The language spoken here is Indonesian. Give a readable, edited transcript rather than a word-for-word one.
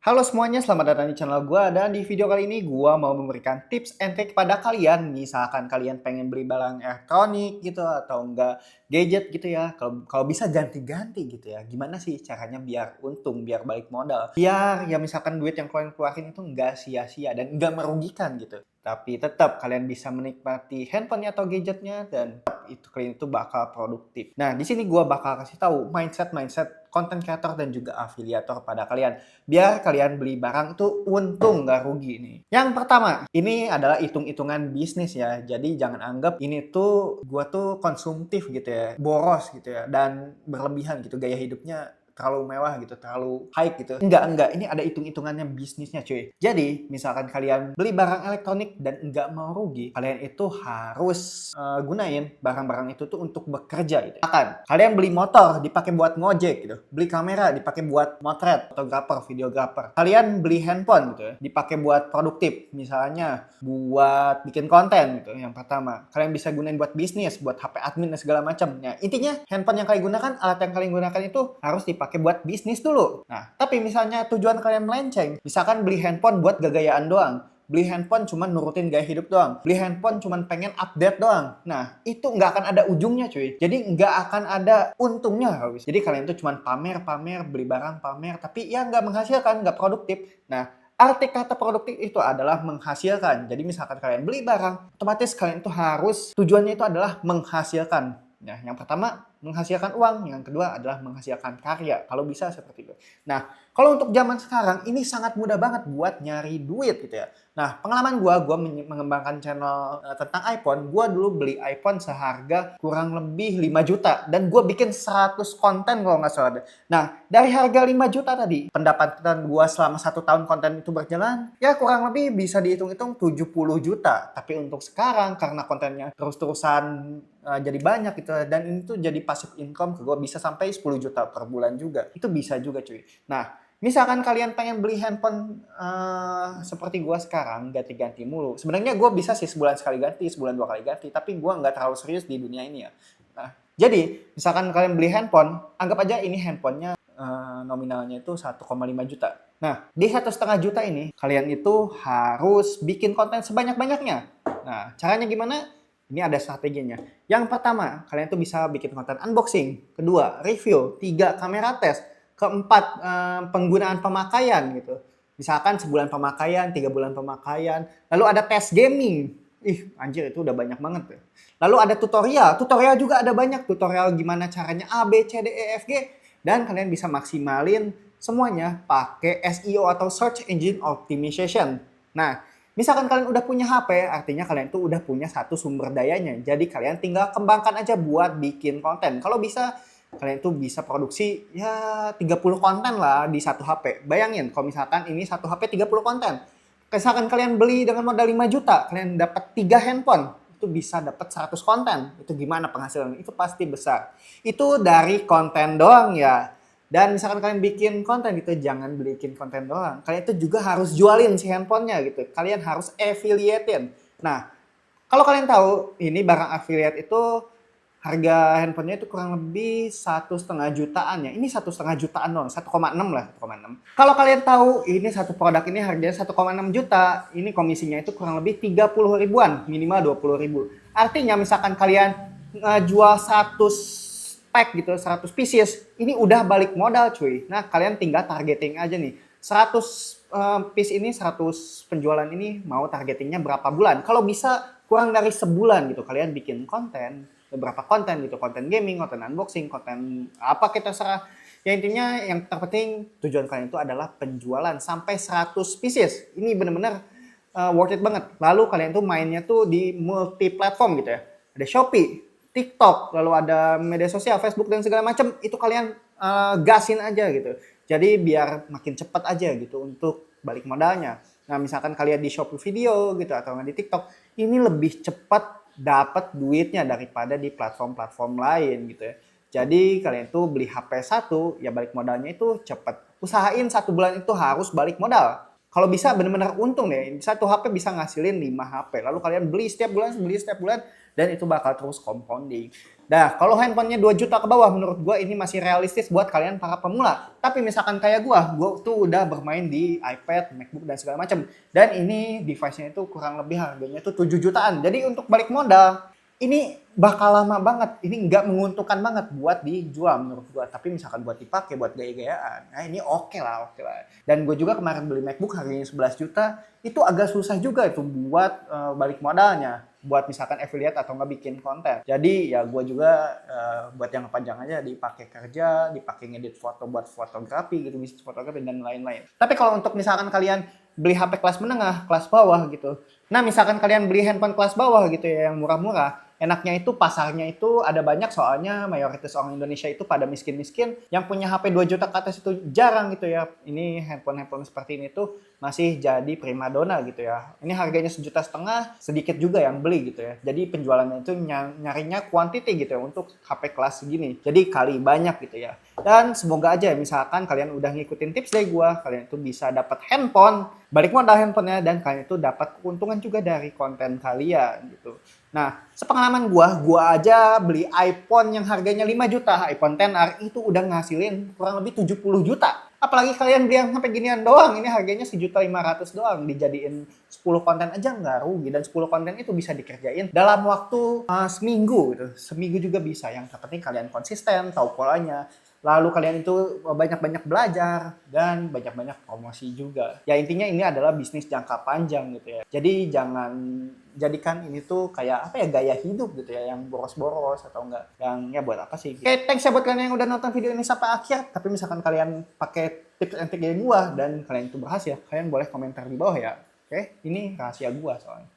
Halo semuanya, selamat datang di channel gua dan di video kali ini gua mau memberikan tips and trick kepada kalian. Misalkan kalian pengen beli barang elektronik gitu atau enggak gadget gitu ya. Kalau kalau bisa ganti-ganti gitu ya. Gimana sih caranya biar untung, biar balik modal? Biar ya misalkan duit yang kalian keluarin itu enggak sia-sia dan enggak merugikan gitu. Tapi tetap kalian bisa menikmati handphonenya atau gadgetnya dan itu kalian itu bakal produktif. Nah, di sini gua bakal kasih tahu mindset content creator dan juga afiliator pada kalian biar kalian beli barang itu untung nggak rugi nih. Yang pertama, ini adalah hitung-hitungan bisnis ya. Jadi jangan anggap ini tuh gua tuh konsumtif gitu ya, boros gitu ya, dan berlebihan gitu gaya hidupnya terlalu mewah gitu, terlalu high gitu. Enggak. Ini ada hitung-hitungannya bisnisnya cuy. Jadi, misalkan kalian beli barang elektronik dan enggak mau rugi, kalian itu harus gunain barang-barang itu tuh untuk bekerja gitu. Misalkan, kalian beli motor dipakai buat ngojek gitu. Beli kamera dipakai buat motret, fotografer, videografer. Kalian beli handphone gitu ya, dipakai buat produktif. Misalnya buat bikin konten gitu yang pertama. Kalian bisa gunain buat bisnis, buat HP admin dan segala macam. Nah, intinya handphone yang kalian gunakan, alat yang kalian gunakan itu harus dipakai buat bisnis dulu. Nah, tapi misalnya tujuan kalian melenceng, misalkan beli handphone buat gagayaan doang. Beli handphone cuman nurutin gaya hidup doang. Beli handphone cuman pengen update doang. Nah, itu nggak akan ada ujungnya cuy. Jadi nggak akan ada untungnya habis. Jadi kalian tuh cuman pamer, beli barang pamer, tapi ya nggak menghasilkan, nggak produktif. Nah, arti kata produktif itu adalah menghasilkan. Jadi misalkan kalian beli barang, otomatis kalian itu harus tujuannya itu adalah menghasilkan. Nah, yang pertama menghasilkan uang, yang kedua adalah menghasilkan karya. Kalau bisa seperti itu. Nah, kalau untuk zaman sekarang ini sangat mudah banget buat nyari duit gitu ya. Nah, pengalaman gua mengembangkan channel tentang iPhone, gua dulu beli iPhone seharga kurang lebih 5 juta dan gua bikin 100 konten kalau nggak salah. Nah, dari harga 5 juta tadi, pendapatan gua selama 1 tahun konten itu berjalan, ya kurang lebih bisa dihitung-hitung 70 juta. Tapi untuk sekarang karena kontennya terus-terusan jadi banyak gitu dan ini tuh jadi passive income ke gue bisa sampai 10 juta per bulan juga. Itu bisa juga cuy. Nah, misalkan kalian pengen beli handphone seperti gue sekarang ganti-ganti mulu. Sebenarnya gue bisa sih sebulan sekali ganti, sebulan 2 kali ganti, tapi gue nggak terlalu serius di dunia ini ya. Nah, jadi misalkan kalian beli handphone, anggap aja ini handphonenya nominalnya itu 1,5 juta. Nah, di 1,5 juta ini kalian itu harus bikin konten sebanyak-banyaknya. Nah, caranya gimana? Ini ada strateginya. Yang pertama, kalian tuh bisa bikin konten unboxing. Kedua, review. Tiga, kamera tes. Keempat, penggunaan pemakaian gitu. Misalkan sebulan pemakaian, 3 bulan pemakaian. Lalu ada tes gaming. Ih, anjir itu udah banyak banget ya. Lalu ada tutorial. Tutorial juga ada banyak. Tutorial gimana caranya A, B, C, D, E, F, G. Dan kalian bisa maksimalin semuanya pakai SEO atau Search Engine Optimization. Nah, misalkan kalian udah punya HP, artinya kalian tuh udah punya satu sumber dayanya. Jadi kalian tinggal kembangkan aja buat bikin konten. Kalau bisa, kalian tuh bisa produksi ya 30 konten lah di satu HP. Bayangin kalau misalkan ini satu HP 30 konten. Misalkan kalian beli dengan modal 5 juta, kalian dapat 3 handphone. Itu bisa dapat 100 konten. Itu gimana penghasilan? Itu pasti besar. Itu dari konten doang ya. Dan misalkan kalian bikin konten gitu, jangan bikin konten doang. Kalian itu juga harus jualin si handphonenya gitu. Kalian harus affiliate-in. Nah, kalau kalian tahu ini barang affiliate itu harga handphonenya itu kurang lebih 1,5 jutaan ya. Ini 1,5 jutaan doang, 1,6 lah, 1,6. Kalau kalian tahu ini satu produk ini harganya 1,6 juta, ini komisinya itu kurang lebih 30 ribuan, minimal 20 ribu. Artinya misalkan kalian jual 100 pack gitu, 100 pieces, ini udah balik modal cuy. Nah, kalian tinggal targeting aja nih. 100 piece ini, 100 penjualan ini mau targetingnya berapa bulan. Kalau bisa kurang dari sebulan gitu, kalian bikin konten, beberapa konten gitu, konten gaming, konten unboxing, konten apa kita terserah. Ya intinya yang terpenting tujuan kalian itu adalah penjualan sampai 100 pieces. Ini bener-bener worth it banget. Lalu kalian tuh mainnya tuh di multi platform gitu ya. Ada Shopee, TikTok, lalu ada media sosial, Facebook dan segala macam, itu kalian gasin aja gitu. Jadi biar makin cepat aja gitu untuk balik modalnya. Nah, misalkan kalian di Shopee Video gitu atau di TikTok, ini lebih cepat dapat duitnya daripada di platform-platform lain gitu ya. Jadi kalian tuh beli HP satu, ya balik modalnya itu cepat. Usahain 1 bulan itu harus balik modal. Kalau bisa benar-benar untung deh. Satu HP bisa ngasilin 5 HP. Lalu kalian beli setiap bulan, dan itu bakal terus compounding. Nah, kalau handphonenya 2 juta ke bawah menurut gua ini masih realistis buat kalian para pemula. Tapi misalkan kayak gua tuh udah bermain di iPad, MacBook dan segala macam. Dan ini device-nya itu kurang lebih harganya itu 7 jutaan. Jadi untuk balik modal ini bakal lama banget. Ini nggak menguntungkan banget buat dijual menurut gua. Tapi misalkan buat dipakai buat gaya-gayaan, nah ini oke lah. Dan gue juga kemarin beli MacBook harganya 11 juta, itu agak susah juga itu buat balik modalnya. Buat misalkan affiliate atau nggak bikin konten. Jadi ya gue juga buat yang panjang aja dipakai kerja, dipakai ngedit foto buat fotografi gitu, bisnis fotografi dan lain-lain. Tapi kalau untuk misalkan kalian beli HP kelas menengah, kelas bawah gitu. Nah misalkan kalian beli handphone kelas bawah gitu ya yang murah-murah, enaknya itu pasarnya itu ada banyak soalnya mayoritas orang Indonesia itu pada miskin-miskin yang punya HP 2 juta ke atas itu jarang gitu ya. Ini handphone seperti ini tuh masih jadi primadona gitu ya. Ini harganya 1,5 juta, sedikit juga yang beli gitu ya. Jadi penjualannya itu nyarinya quantity gitu ya untuk HP kelas segini. Jadi kali banyak gitu ya. Dan semoga aja misalkan kalian udah ngikutin tips dari gua, kalian itu bisa dapat handphone, balik modal handphonenya dan kalian itu dapat keuntungan juga dari konten kalian gitu. Nah, sepengalaman gua aja beli iPhone yang harganya 5 juta, iPhone XR itu udah ngasilin kurang lebih 70 juta. Apalagi kalian beli yang sampai ginian doang, ini harganya 1.500.000 doang, dijadiin 10 konten aja nggak rugi, dan 10 konten itu bisa dikerjain dalam waktu seminggu gitu. Seminggu juga bisa, yang terpenting kalian konsisten, tahu polanya. Lalu kalian itu banyak-banyak belajar dan banyak-banyak promosi juga. Ya intinya ini adalah bisnis jangka panjang gitu ya. Jadi jangan jadikan ini tuh kayak apa ya, gaya hidup gitu ya, yang boros-boros atau enggak yang ya buat apa sih. Oke, thanks ya buat kalian yang udah nonton video ini sampai akhir. Tapi misalkan kalian pakai tips and trick dari gua dan kalian itu berhasil, kalian boleh komentar di bawah ya. Oke, ini rahasia gua soalnya.